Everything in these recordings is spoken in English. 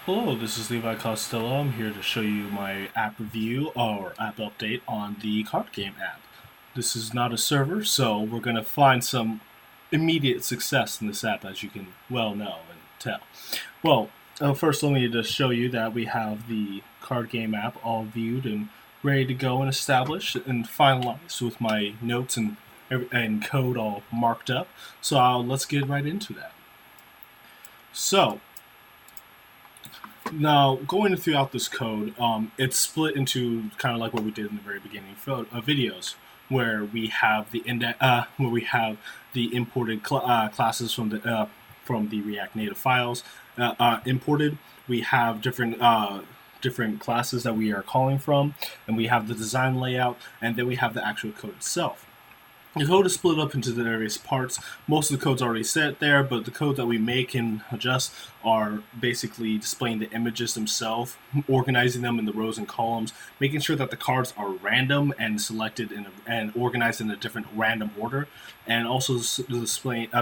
Hello, this is Levi Costello. I'm here to show you my app review or app update on the card game app. This is not a server, so we're going to find some immediate success in this app, as you can well know and tell. Well, first let me just show you that we have the card game app all viewed and ready to go and established and finalized with my notes and code all marked up. So let's get right into that. So, now, going throughout this code, it's split into kind of like what we did in the very beginning of videos, where we have the imported classes from the React Native files imported. We have different classes that we are calling from, and we have the design layout, and then we have the actual code itself. The code is split up into the various parts. Most of the code's already set there, but the code that we make and adjust are basically displaying the images themselves, organizing them in the rows and columns, making sure that the cards are random and selected and organized in a different random order, and also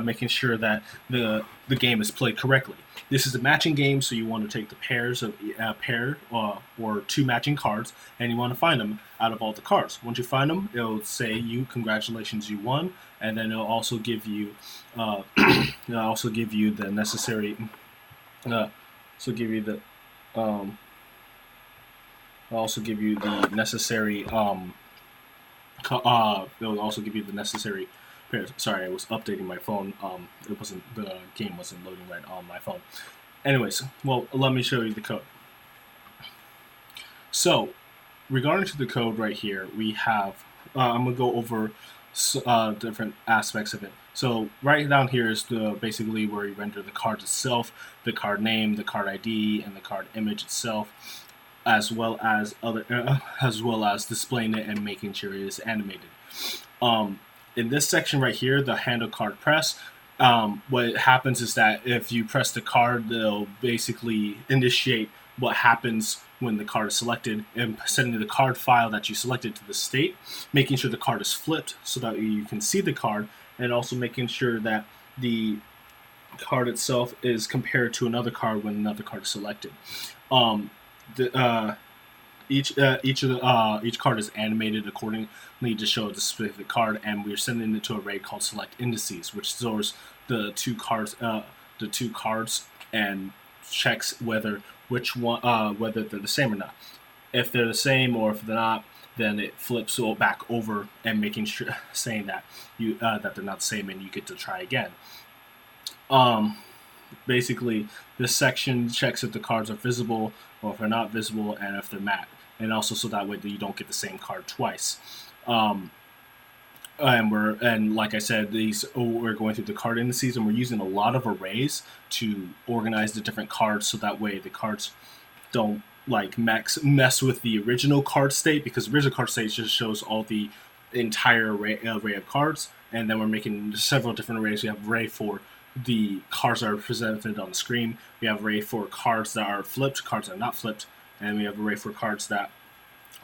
making sure that the game is played correctly. This is a matching game, so you want to take the pairs of or two matching cards, and you want to find them out of all the cards. Once you find them, it'll say congratulations, you won, and then it'll also give you the necessary so give you the also give you the necessary it'll also give you the necessary pairs. Sorry, I was updating my phone. The game wasn't loading right on my phone. Anyways, well, let me show you the code. So, regarding to the code right here, we have I'm gonna go over different aspects of it. So right down here is basically where you render the card itself, the card name, the card ID, and the card image itself, as well as displaying it and making sure it is animated. In this section right here, the handle card press, what happens is that if you press the card, they'll basically initiate what happens when the card is selected and sending the card file that you selected to the state, making sure the card is flipped so that you can see the card, and also making sure that the card itself is compared to another card when another card is selected. Each card is animated accordingly to show the specific card, and we're sending it to an array called select indices, which stores the two cards and checks whether they're the same or not. If they're the same or if they're not, then it flips back over and making sure saying that that they're not the same, and you get to try again. Basically, this section checks if the cards are visible or if they're not visible, and if they're matte, and also so that way that you don't get the same card twice. And like I said, we're going through the card indices, and we're using a lot of arrays to organize the different cards, so that way the cards don't mess with the original card state, because the original card state just shows all the entire array of cards, and then we're making several different arrays. We have array for the cards that are presented on the screen. We have array for cards that are flipped, cards that are not flipped, and we have array for cards that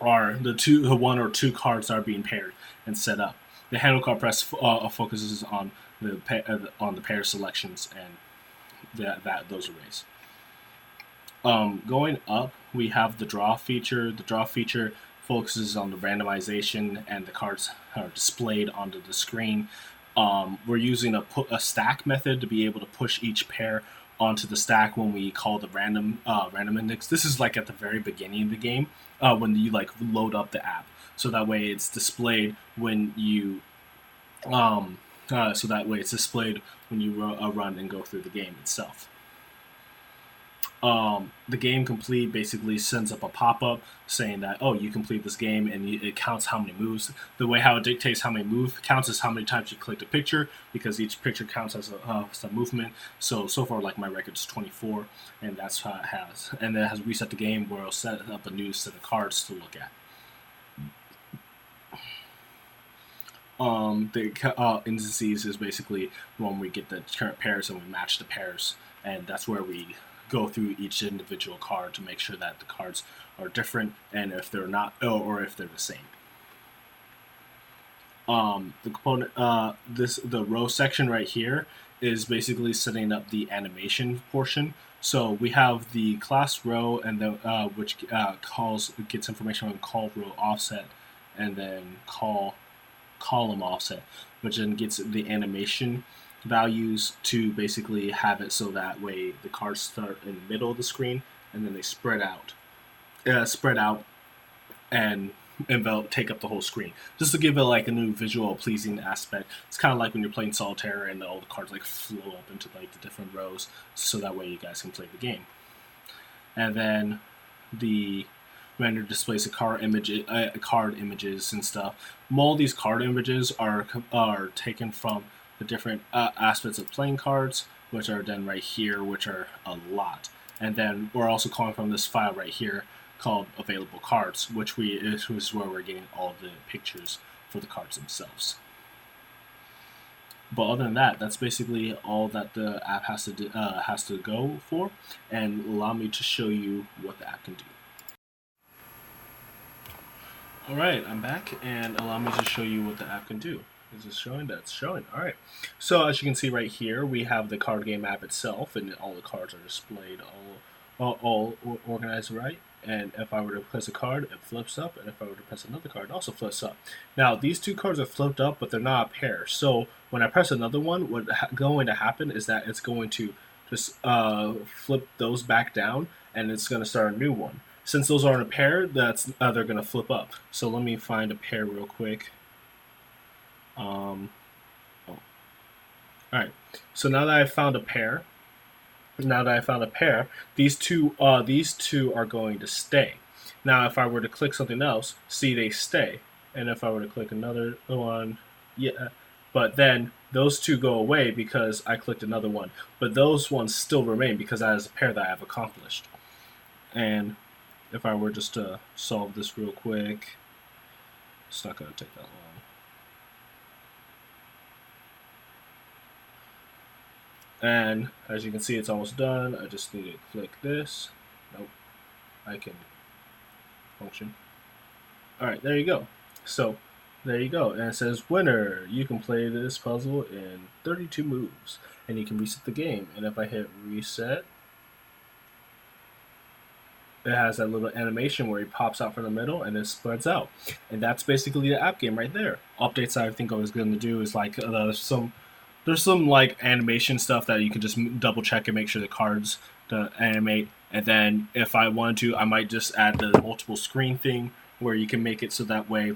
are the one or two cards that are being paired and set up. The handle card press focuses on the pair selections and those arrays. Going up, we have the draw feature. The draw feature focuses on the randomization, and the cards are displayed onto the screen. We're using a stack method to be able to push each pair onto the stack when we call the random index. This is like at the very beginning of the game, when you load up the app, so that way it's displayed when you run and go through the game itself. The game complete basically sends up a pop-up saying that, oh, you complete this game, and it counts how many moves. The way how it dictates how many moves counts is how many times you click the picture, because each picture counts as a movement. So far, my record is 24, and that's how it has. And then it has reset the game, where it'll set up a new set of cards to look at. The indices is basically when we get the current pairs and we match the pairs, and that's where we go through each individual card to make sure that the cards are different, and if they're not, or if they're the same. The component, the row section right here is basically setting up the animation portion. So we have the class row, and the which gets information on call row offset, and then call column offset, which then gets the animation values to basically have it so that way the cards start in the middle of the screen and then they spread out and take up the whole screen, just to give it like a new visual pleasing aspect. It's kind of like when you're playing solitaire and all the cards like flow up into like the different rows, so that way you guys can play the game. And then the render displays the card images and stuff. All these card images are taken from the different aspects of playing cards, which are done right here, which are a lot. And then we're also calling from this file right here called available cards, which is where we're getting all the pictures for the cards themselves. But other than that, that's basically all that the app has to go for, and allow me to show you what the app can do. Alright, I'm back, and allow me to show you what the app can do. Is it showing? That's showing. Alright. So as you can see right here, we have the card game app itself, and all the cards are displayed all organized right. And if I were to press a card, it flips up, and if I were to press another card, it also flips up. Now, these two cards are flipped up, but they're not a pair. So when I press another one, what's going to happen is that it's going to just flip those back down, and it's going to start a new one. Since those aren't a pair, they're going to flip up. So let me find a pair real quick. Alright, so now that I've found a pair, these two are going to stay. Now, if I were to click something else, see, they stay. And if I were to click another one, yeah, but then those two go away because I clicked another one. But those ones still remain because that is a pair that I have accomplished. And if I were just to solve this real quick, it's not going to take that long. And as you can see, it's almost done. I just need to click this. Nope. I can function. Alright, there you go. So, there you go. And it says, winner! You can play this puzzle in 32 moves. And you can reset the game. And if I hit reset, it has that little animation where he pops out from the middle and it spreads out. And that's basically the app game right there. Updates I think I was going to do is like there's some like animation stuff that you can just double check and make sure the cards animate. And then if I wanted to, I might just add the multiple screen thing where you can make it so that way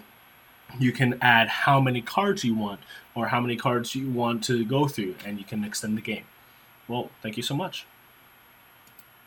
you can add how many cards you want or how many cards you want to go through, and you can extend the game. Well, thank you so much.